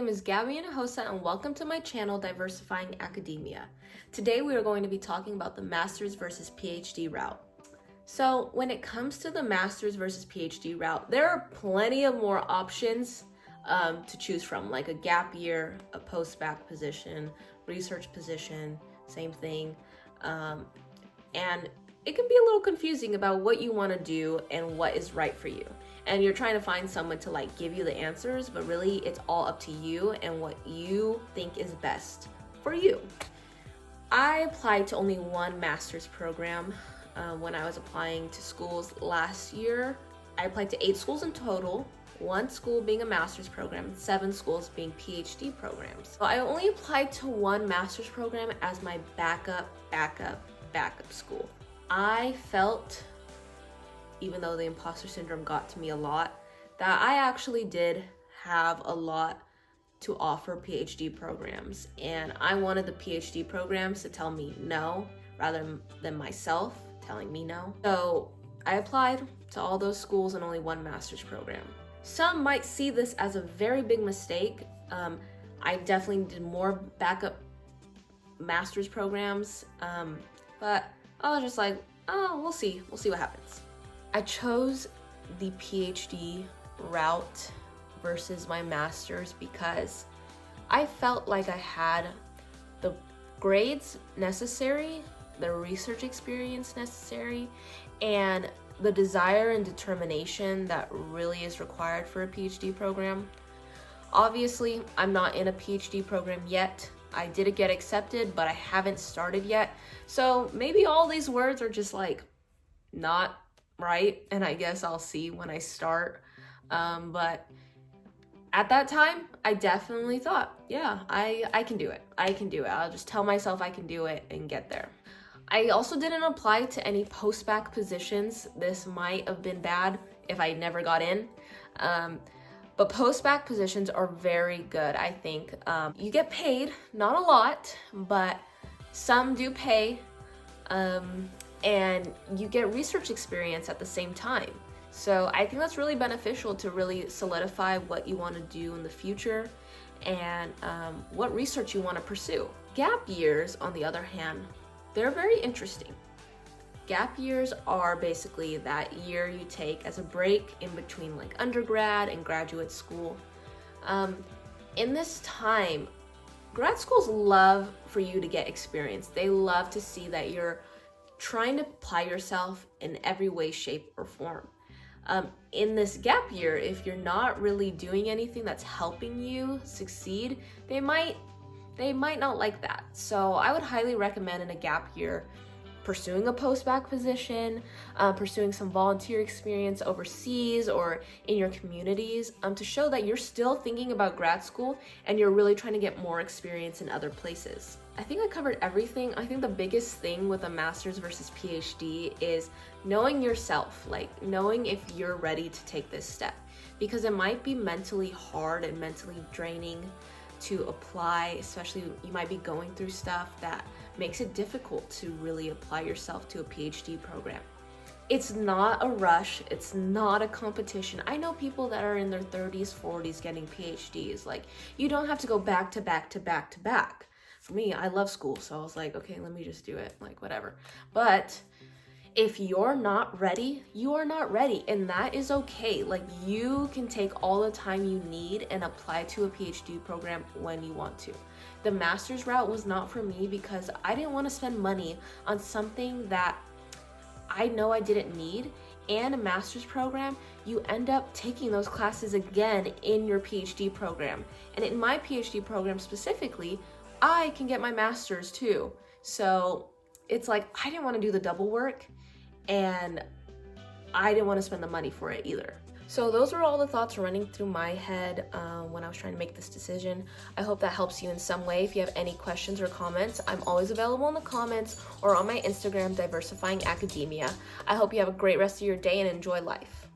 name is Gabby Hosa, and welcome to my channel, Diversifying Academia. Today we are going to be talking about the master's versus PhD route. So when it comes to the master's versus PhD route, there are plenty of more options to choose from, like a gap year, a post-bac position, research position, same thing. And it can be a little confusing about what you want to do and what is right for you. And you're trying to find someone to like give you the answers, but really it's all up to you and what you think is best for you. I applied to only one master's program when I was applying to schools last year. I applied to 8 schools in total, 1 school being a master's program, and 7 schools being PhD programs. So I only applied to one master's program as my backup school. I felt, even though the imposter syndrome got to me a lot, that I actually did have a lot to offer PhD programs, and I wanted the PhD programs to tell me no rather than myself telling me no. So I applied to all those schools and only one master's program. Some might see this as a very big mistake. I definitely did more backup master's programs, but I was just like, oh, we'll see what happens. I chose the PhD route versus my master's because I felt like I had the grades necessary, the research experience necessary, and the desire and determination that really is required for a PhD program. Obviously, I'm not in a PhD program yet. I did get accepted, but I haven't started yet. So maybe all these words are just like not right, and I guess I'll see when I start. But at that time, I definitely thought, yeah, I can do it. I can do it. I'll just tell myself I can do it and get there. I also didn't apply to any post-bac positions. This might have been bad if I never got in. But post-bac positions are very good, I think. You get paid, not a lot, but some do pay, and you get research experience at the same time. So I think that's really beneficial to really solidify what you want to do in the future and what research you want to pursue. Gap years, on the other hand, they're very interesting. Gap years are basically that year you take as a break in between like undergrad and graduate school. In this time, grad schools love for you to get experience. They love to see that you're trying to apply yourself in every way, shape, or form. In this gap year, if you're not really doing anything that's helping you succeed, they might not like that. So I would highly recommend in a gap year pursuing a post-bac position, pursuing some volunteer experience overseas or in your communities, to show that you're still thinking about grad school and you're really trying to get more experience in other places. I think I covered everything. I think the biggest thing with a master's versus PhD is knowing yourself, like knowing if you're ready to take this step, because it might be mentally hard and mentally draining to apply, especially you might be going through stuff that makes it difficult to really apply yourself to a PhD program. It's not a rush, it's not a competition. I know people that are in their 30s, 40s getting PhDs. Like, you don't have to go back to back to back to back. For me, I love school, so I was like, okay, let me just do it, like whatever. But if you're not ready, you are not ready, and that is okay. Like, you can take all the time you need and apply to a PhD program when you want to. The master's route was not for me because I didn't want to spend money on something that I know I didn't need. And a master's program, you end up taking those classes again in your PhD program. And in my PhD program specifically, I can get my master's too. So it's like, I didn't want to do the double work, and I didn't want to spend the money for it either. So those were all the thoughts running through my head when I was trying to make this decision. I hope that helps you in some way. If you have any questions or comments, I'm always available in the comments or on my Instagram, Diversifying Academia. I hope you have a great rest of your day and enjoy life.